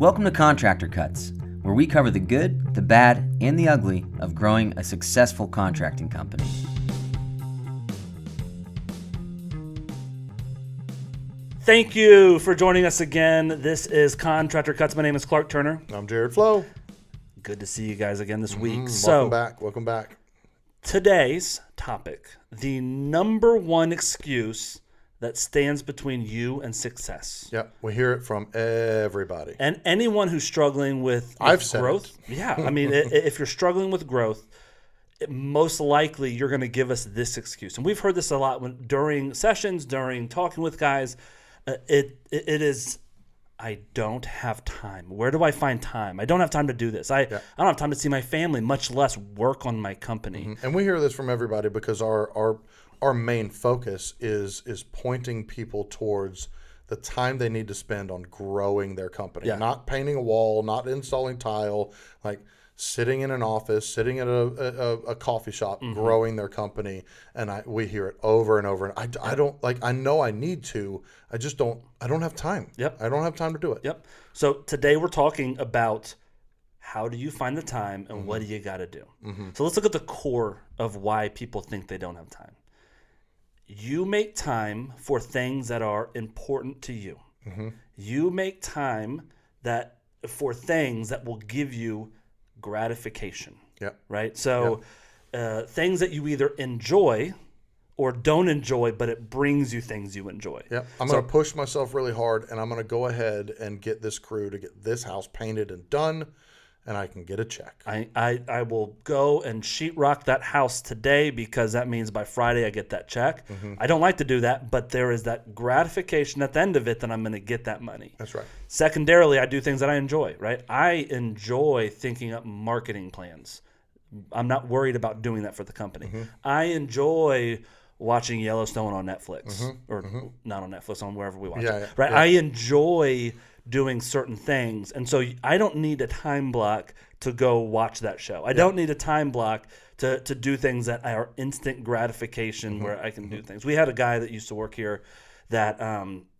Welcome to Contractor Cuts, where we cover the good, the bad, and the ugly of growing a successful contracting company. Thank you for joining us again. This is Contractor Cuts. My name is Clark Turner. I'm Jared Flo. Good to see you guys again this week. Welcome back. Today's topic, the number one excuse that stands between you and success. Yep, we hear it from everybody. And anyone who's struggling with I've said growth. Yeah, I mean, if you're struggling with growth, most likely you're going to give us this excuse. And we've heard this a lot during sessions, during talking with guys. It is, I don't have time. Where do I find time? I don't have time to do this. I don't have time to see my family, much less work on my company. Mm-hmm. And we hear this from everybody because our main focus is pointing people towards the time they need to spend on growing their company. Yeah. Not painting a wall, not installing tile, like sitting in an office, sitting at a coffee shop, growing their company. And we hear it over and over. And I don't I know I need to. I don't have time. Yep. I don't have time to do it. Yep. So today we're talking about how do you find the time and what do you got to do? So let's look at the core of why people think they don't have time. You make time for things that are important to you. You make time for things that will give you gratification. Yep. Right? So things that you either enjoy or don't enjoy, but it brings you things you enjoy. Yep. I'm going to push myself really hard, and I'm going to go ahead and get this crew to get this house painted and done, and I can get a check. I will go and sheetrock that house today because that means by Friday I get that check. I don't like to do that, but there is that gratification at the end of it that I'm going to get that money. That's right. Secondarily, I do things that I enjoy, right? I enjoy thinking up marketing plans. I'm not worried about doing that for the company. I enjoy watching Yellowstone on Netflix or not on Netflix, on wherever we watch it. Right? Yeah. I enjoy doing certain things. And so I don't need a time block to go watch that show. I don't need a time block to do things that are instant gratification where I can do things. We had a guy that used to work here that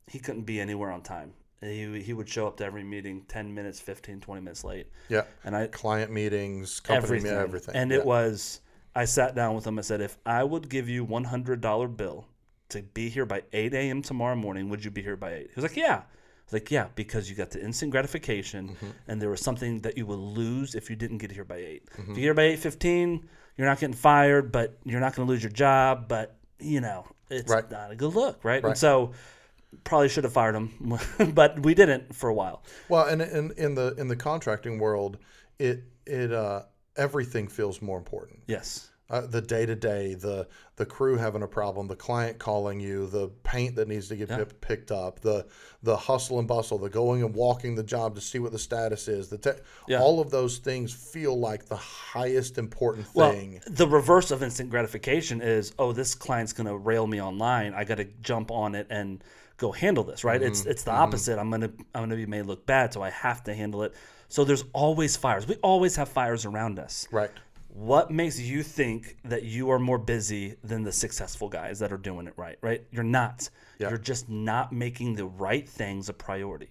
he couldn't be anywhere on time. He would show up to every meeting 10 minutes, 15, 20 minutes late. Yeah. And client meetings, company meetings, everything. And it was, I sat down with him. I said, if I would give you $100 bill to be here by 8 a.m. tomorrow morning, would you be here by 8? He was like, yeah. I was like, yeah, because you got the instant gratification, and there was something that you would lose if you didn't get here by 8. If you get here by 8:15, you're not getting fired, but you're not going to lose your job. But it's not a good look, right? And so probably should have fired him, but we didn't for a while. Well, and in the contracting world, it everything feels more important. Yes. The day-to-day, the crew having a problem, the client calling you, the paint that needs to get picked up, the hustle and bustle, the going and walking the job to see what the status is. All of those things feel like the highest important thing. Well, the reverse of instant gratification is, this client's going to rail me online. I got to jump on it and go handle this, right? It's the opposite. I'm gonna be made look bad, so I have to handle it. So there's always fires. We always have fires around us. Right. What makes you think that you are more busy than the successful guys that are doing it right? You're not. Yeah. You're just not making the right things a priority,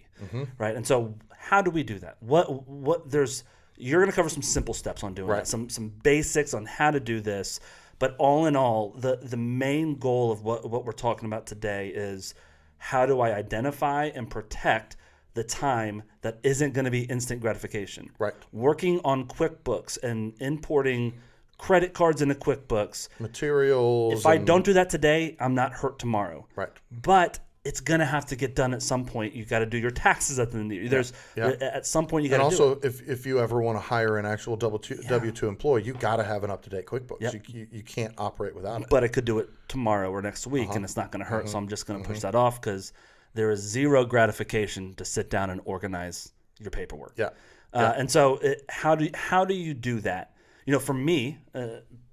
right? And so how do we do that? You're going to cover some simple steps on doing that, some basics on how to do this. But all in all, the main goal of what we're talking about today is how do I identify and protect the time that isn't going to be instant gratification. Right. Working on QuickBooks and importing credit cards into QuickBooks. Materials. If I don't do that today, I'm not hurt tomorrow. Right. But it's going to have to get done at some point. You got to do your taxes at the end of the year. At some point you got to do it. And also, if you ever want to hire an actual W-2 employee, you got to have an up-to-date QuickBooks. Yep. You can't operate without it. But I could do it tomorrow or next week, and it's not going to hurt. So I'm just going to push that off because there is zero gratification to sit down and organize your paperwork. Yeah. And so how do you do that? For me,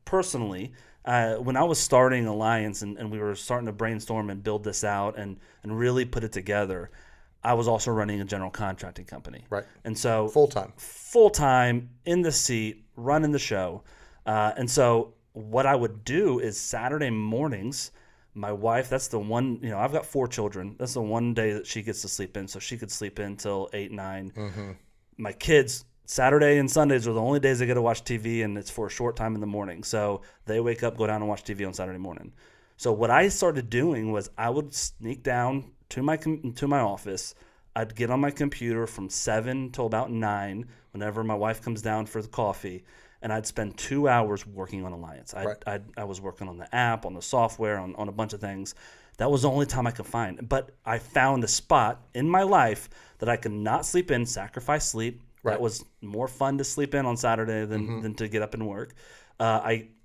personally, when I was starting Alliance and we were starting to brainstorm and build this out and really put it together, I was also running a general contracting company. Right. And so full-time in the seat, running the show. And so what I would do is Saturday mornings, My wife, that's the one, I've got 4 children. That's the one day that she gets to sleep in. So she could sleep in till 8, 9. Mm-hmm. My kids, Saturday and Sundays are the only days they get to watch TV, and it's for a short time in the morning. So they wake up, go down and watch TV on Saturday morning. So what I started doing was I would sneak down to my office. I'd get on my computer from 7 till about 9 whenever my wife comes down for the coffee, and I'd spend 2 hours working on Alliance. I was working on the app, on the software, on a bunch of things. That was the only time I could find. But I found a spot in my life that I could not sleep in, sacrifice sleep. Right. That was more fun to sleep in on Saturday than to get up and work.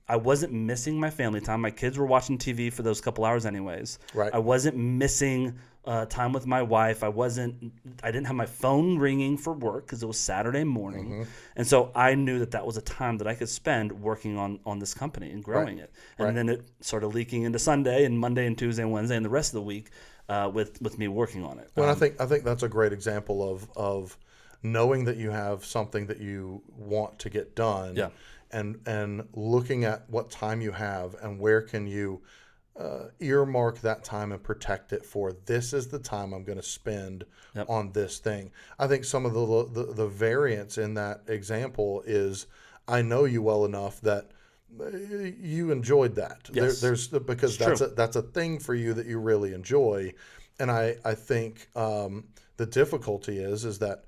I wasn't missing my family time. My kids were watching TV for those couple hours anyways. Right. I wasn't missing time with my wife. I didn't have my phone ringing for work because it was Saturday morning. And so I knew that was a time that I could spend working on this company and growing it. And then it started leaking into Sunday and Monday and Tuesday and Wednesday and the rest of the week with me working on it. Well, I think that's a great example of knowing that you have something that you want to get done. Yeah. And looking at what time you have and where can you earmark that time and protect it for, this is the time I'm going to spend on this thing. I think some of the variance in that example is, I know you well enough that you enjoyed that. Yes. Because that's a thing for you that you really enjoy. And I think the difficulty is that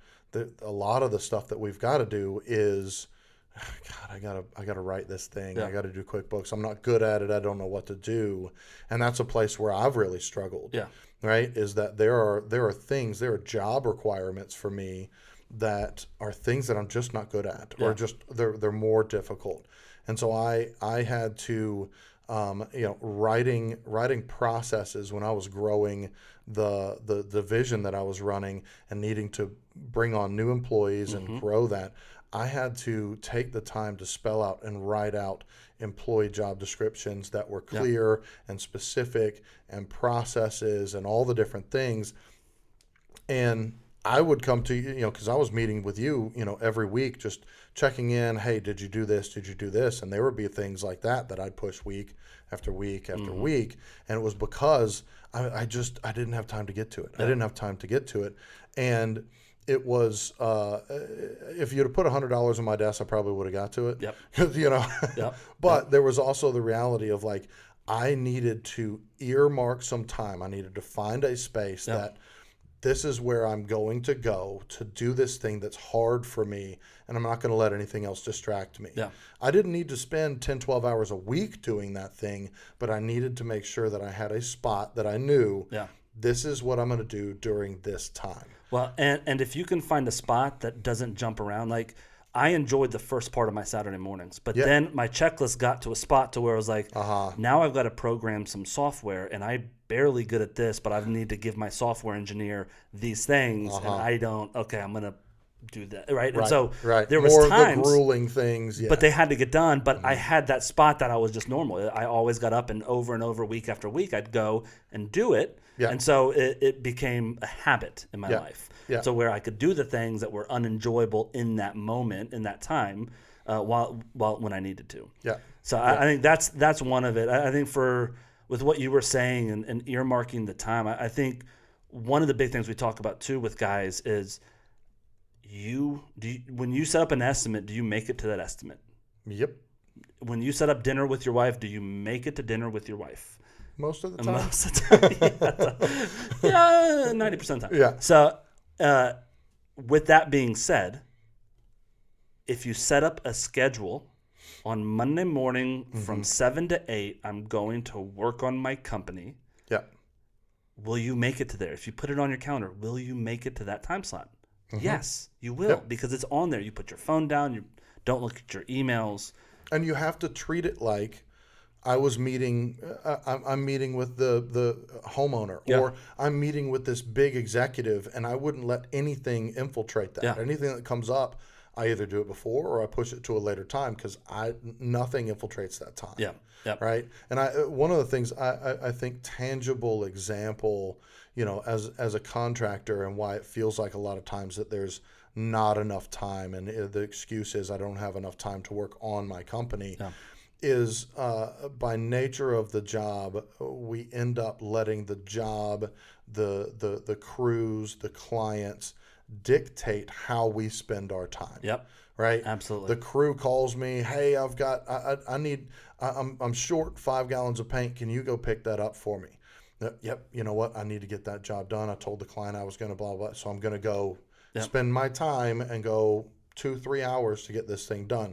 a lot of the stuff that we've got to do is, God, I gotta write this thing. I got to do QuickBooks. I'm not good at it. I don't know what to do, and that's a place where I've really struggled. Yeah. Right. Is that there are job requirements for me that are things that I'm just not good at, or just they're more difficult, and so I had to, writing processes when I was growing the division that I was running and needing to bring on new employees and grow that. I had to take the time to spell out and write out employee job descriptions that were clear and specific, and processes and all the different things. And I would come to you, because I was meeting with you, every week, just checking in. Hey, did you do this? Did you do this? And there would be things like that I'd push week after week after week. And it was because I didn't have time to get to it. I didn't have time to get to it. And it was, if you'd have put $100 on my desk, I probably would have got to it. Yep. But there was also the reality of, like, I needed to earmark some time. I needed to find a space that this is where I'm going to go to do this thing that's hard for me, and I'm not going to let anything else distract me. Yeah. I didn't need to spend 10, 12 hours a week doing that thing, but I needed to make sure that I had a spot that I knew this is what I'm going to do during this time. Well, and if you can find a spot that doesn't jump around, like, I enjoyed the first part of my Saturday mornings, but then my checklist got to a spot to where I was like, now I've got to program some software, and I'm barely good at this, but I need to give my software engineer these things, and I don't. Okay, I'm gonna do that, right? And so there was more times, the grueling things, but they had to get done. But I had that spot that I was just normal. I always got up, and over, week after week, I'd go and do it. Yeah. And so it became a habit in my life. Yeah. So where I could do the things that were unenjoyable in that moment, in that time, while when I needed to. Yeah. So I think that's one of it. I think with what you were saying and earmarking the time, I think one of the big things we talk about too with guys is when you set up an estimate, do you make it to that estimate? Yep. When you set up dinner with your wife, do you make it to dinner with your wife? Most of the time. Most of the time. Yeah, 90% of the time. Yeah. So with that being said, if you set up a schedule on Monday morning from 7 to 8, I'm going to work on my company. Yeah. Will you make it to there? If you put it on your calendar, will you make it to that time slot? Yes, you will, because it's on there. You put your phone down. You don't look at your emails. And you have to treat it like I was meeting. I'm meeting with the homeowner, or I'm meeting with this big executive, and I wouldn't let anything infiltrate that. Yeah. Anything that comes up, I either do it before or I push it to a later time, because nothing infiltrates that time. Yeah. Yep. Right. And one of the things I think, tangible example, as a contractor, and why it feels like a lot of times that there's not enough time, and the excuse is I don't have enough time to work on my company, is by nature of the job, we end up letting the job, the crews, the clients dictate how we spend our time. Yep. Right. Absolutely. The crew calls me, hey, I'm short 5 gallons of paint. Can you go pick that up for me? Yep. You know what? I need to get that job done. I told the client I was going to blah, blah. So I'm going to go spend my time and go 2-3 hours to get this thing done.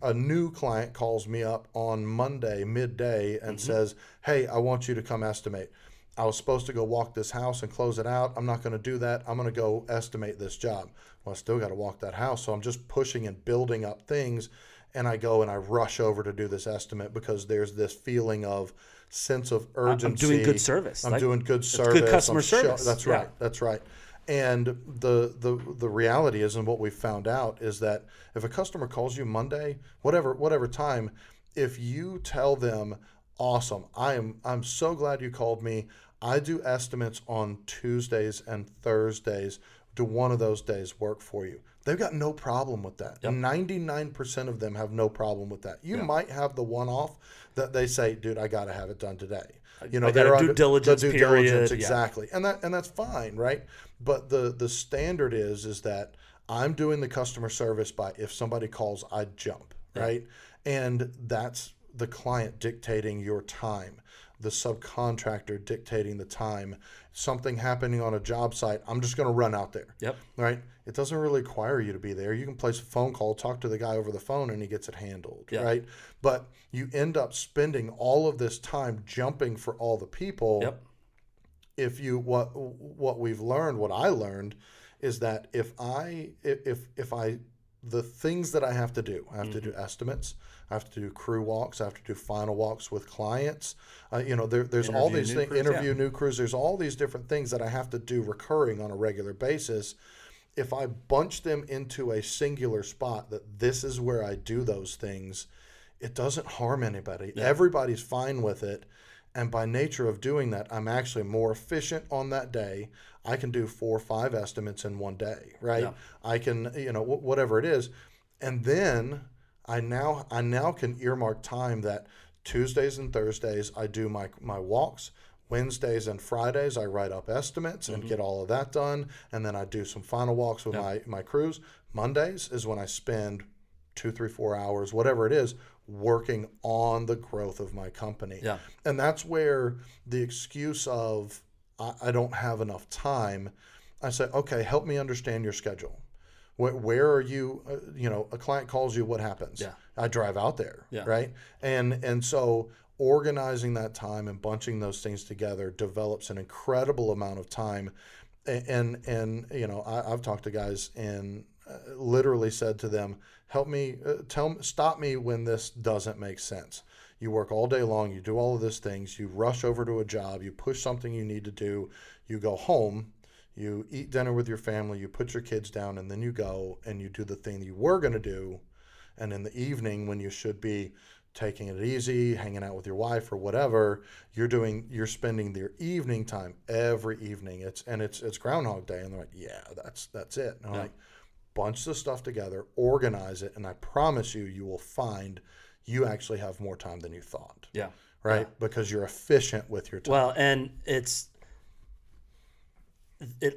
A new client calls me up on Monday midday and says, hey, I want you to come estimate. I was supposed to go walk this house and close it out. I'm not going to do that. I'm going to go estimate this job. Well, I still got to walk that house. So I'm just pushing and building up things. And I go and I rush over to do this estimate because there's this feeling of sense of urgency. I'm doing good service. I'm doing good service. Good customer service. That's right. That's right. And the reality is, and what we found out is that if a customer calls you Monday, whatever time, if you tell them, awesome, I'm so glad you called me. I do estimates on Tuesdays and Thursdays. Do one of those days work for you? They've got no problem with that. Yep. 99% of them have no problem with that. You might have the one-off that they say, dude, I got to have it done today. You know, they're under due diligence the due period. diligence, exactly. And that's fine, right? But the standard is that I'm doing the customer service by, if somebody calls, I jump, right? And that's the client dictating your time, the subcontractor dictating the time, something happening on a job site, I'm just going to run out there. Yep. Right? It doesn't really require you to be there. You can place a phone call, talk to the guy over the phone, and he gets it handled, right? But you end up spending all of this time jumping for all the people. Yep. If you what I learned is that if I the things that I have to do, I have to do estimates, I have to do crew walks, I have to do final walks with clients. There's all these things, interview new crews. There's all these different things that I have to do recurring on a regular basis. If I bunch them into a singular spot, that this is where I do those things, it doesn't harm anybody. Yeah. Everybody's fine with it. And by nature of doing that, I'm actually more efficient on that day. I can do 4 or 5 estimates in one day, right? Yeah. I can, whatever it is. And then I now can earmark time that Tuesdays and Thursdays I do my walks. Wednesdays and Fridays I write up estimates and get all of that done. And then I do some final walks with my crews. Mondays is when I spend 2, 3, 4 hours, whatever it is, working on the growth of my company. Yeah. And that's where the excuse of I don't have enough time, I say, okay, help me understand your schedule. Where are you? A client calls you, what happens? Yeah. I drive out there, right? And so organizing that time and bunching those things together develops an incredible amount of time. And I've talked to guys and literally said to them, help me, stop me when this doesn't make sense. You work all day long, you do all of these things, you rush over to a job, you push something you need to do, you go home, you eat dinner with your family, you put your kids down, and then you go and you do the thing you were going to do. And in the evening, when you should be taking it easy, hanging out with your wife or whatever, you're spending your evening time every evening. It's Groundhog Day. And they're like, yeah, that's it. And I'm like, bunch the stuff together, organize it, and I promise you will find you actually have more time than you thought. Yeah. Right? Yeah. Because you're efficient with your time. Well, and it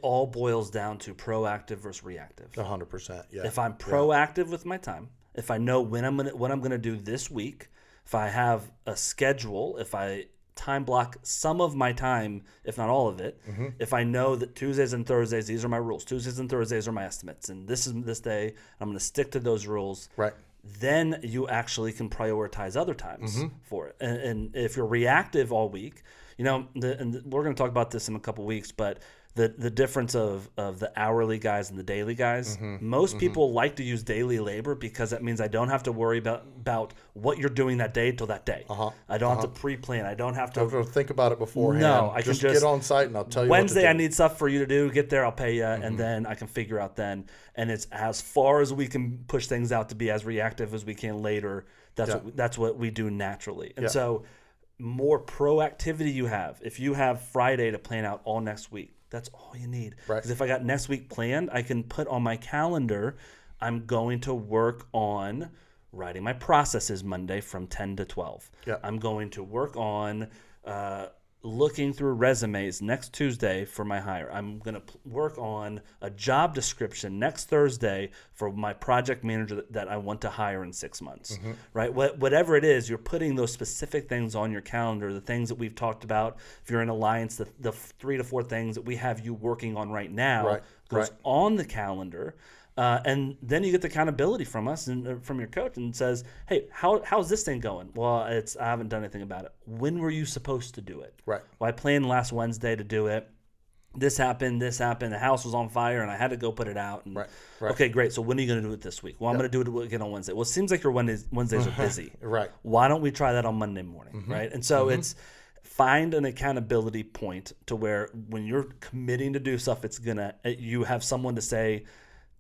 all boils down to proactive versus reactive. 100%. Yeah. If I'm proactive with my time, if I know what I'm gonna do this week, if I have a schedule, if I time block some of my time, if not all of it, if I know that Tuesdays and Thursdays, these are my rules. Tuesdays and Thursdays are my estimates, and this is this day, I'm going to stick to those rules. Right. Then you actually can prioritize other times for it. And if you're reactive all week, and we're going to talk about this in a couple of weeks, but the difference of the hourly guys and the daily guys, most people like to use daily labor because that means I don't have to worry about what you're doing that day till that day. I don't have to pre-plan. I don't have to think about it beforehand. No, I can just get on site and I'll tell you Wednesday what to do. I need stuff for you to do. Get there, I'll pay you, and then I can figure out then. And it's as far as we can push things out to be as reactive as we can later. That's what we do naturally. And so more proactivity you have. If you have Friday to plan out all next week, that's all you need. Right. Because if I got next week planned, I can put on my calendar, I'm going to work on writing my processes Monday from 10 to 12. Yeah. I'm going to work on looking through resumes next Tuesday for my hire. I'm going to work on a job description next Thursday for my project manager that I want to hire in 6 months, right? Whatever it is, you're putting those specific things on your calendar, the things that we've talked about. If you're in Alliance, the 3 to 4 things that we have you working on right now goes on the calendar. And then you get the accountability from us and from your coach and says, hey, how's this thing going? Well, I haven't done anything about it. When were you supposed to do it? Right. Well, I planned last Wednesday to do it. This happened, the house was on fire, and I had to go put it out. And, Right. Okay, great. So when are you going to do it this week? Well, I'm going to do it again on Wednesday. Well, it seems like your Wednesdays are busy. Right. Why don't we try that on Monday morning, right? And so it's find an accountability point to where when you're committing to do stuff, you have someone to say,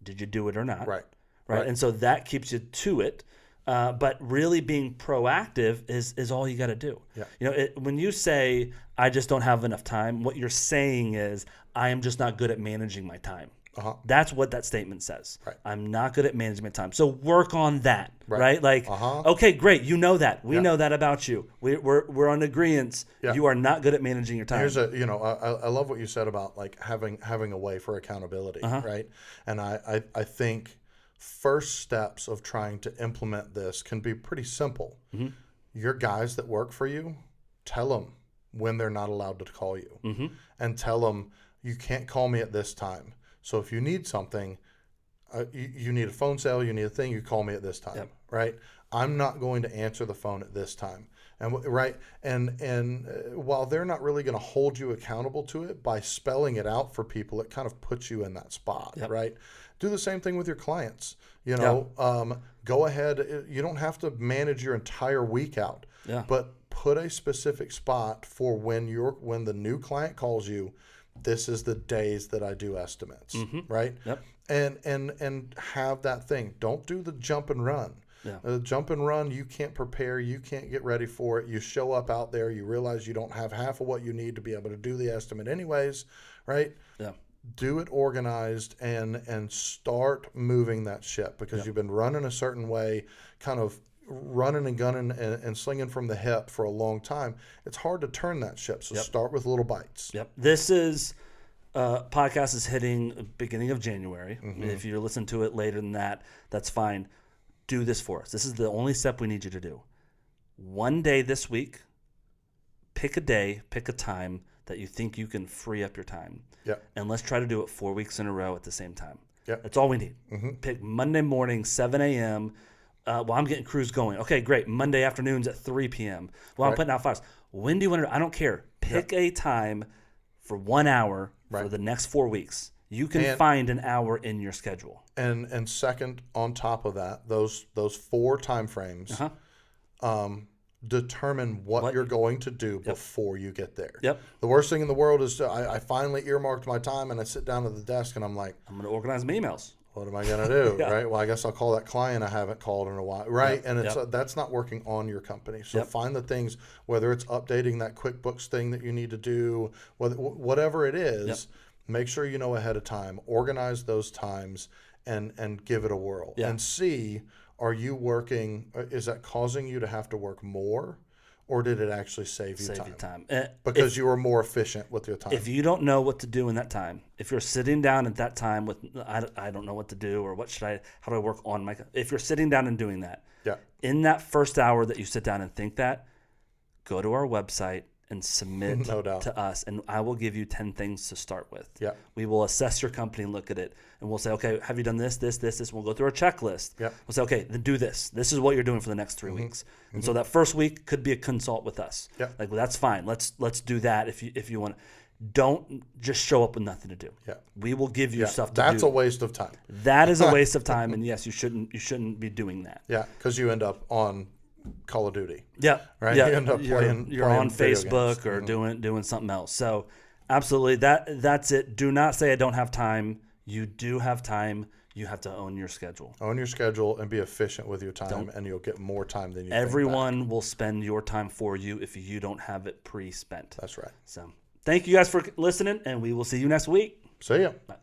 did you do it or not? Right. And so that keeps you to it. But really being proactive is all you got to do. Yeah. When you say, I just don't have enough time, what you're saying is, I am just not good at managing my time. That's what that statement says. Right. I'm not good at managing my time. So work on that, right? Like, Uh-huh. okay, great. You know that. We know that about you. We're on agreement. Yeah. You are not good at managing your time. Here's I love what you said about like having a way for accountability, right? And I think first steps of trying to implement this can be pretty simple. Your guys that work for you, tell them when they're not allowed to call you, and tell them you can't call me at this time. So if you need something, you need a phone sale, you need a thing, you call me at this time, right? I'm not going to answer the phone at this time. And while they're not really going to hold you accountable to it, by spelling it out for people, it kind of puts you in that spot, right? Do the same thing with your clients. Go ahead. You don't have to manage your entire week out, but put a specific spot for when the new client calls you. This is the days that I do estimates, right? Yep. And have that thing. Don't do the jump and run. Jump and run, you can't prepare, you can't get ready for it. You show up out there, you realize you don't have half of what you need to be able to do the estimate anyways, right? Yeah. Do it organized and start moving that ship, because you've been running a certain way, kind of running and gunning and slinging from the hip for a long time. It's hard to turn that ship, so start with little bites. This is podcast is hitting beginning of January. If you're listening to it later than that, that's fine. Do this for us. This is the only step we need you to do. One day this week, pick a day, pick a time that you think you can free up your time. And let's try to do it 4 weeks in a row at the same time. That's all we need. Pick Monday morning, 7 a.m. Well, I'm getting crews going. Okay, great. Monday afternoons at 3 p.m. Well, I'm putting out fires. When do you want to? I don't care. Pick a time for 1 hour for the next 4 weeks. You can find an hour in your schedule. And second, on top of that, those 4 time frames, determine what you're going to do before you get there. The worst thing in the world is I finally earmarked my time and I sit down at the desk and I'm like, I'm going to organize my emails. What am I going to do, right? Well, I guess I'll call that client I haven't called in a while, right? And it's that's not working on your company. So find the things, whether it's updating that QuickBooks thing that you need to do, whatever it is, make sure you know ahead of time, organize those times, and give it a whirl. And see, are you working, is that causing you to have to work more? Or did it actually save you time? Because you were more efficient with your time. If you don't know what to do in that time, if you're sitting down at that time with, I don't know what to do, or how do I work on my, if you're sitting down and doing that, in that first hour that you sit down and think that, go to our website and submit to us, and I will give you 10 things to start with. We will assess your company and look at it, and we'll say, okay, have you done this? We'll go through our checklist. We'll say, okay, then do this. This is what you're doing for the next 3 weeks. And so that first week could be a consult with us. Like, well, that's fine. Let's do that if you want. Don't just show up with nothing to do. We will give you stuff to do. That's a waste of time. That is a waste of time, and yes, you shouldn't be doing that. Because you end up on Call of Duty. Right. You end up playing on Facebook games. or doing something else. So absolutely, that's it. Do not say I don't have time. You do have time. You have to own your schedule. Own your schedule and be efficient with your time, and you'll get more time than you think Everyone will spend your time for you if you don't have it pre-spent. That's right. So thank you guys for listening, and we will see you next week. See ya. Bye.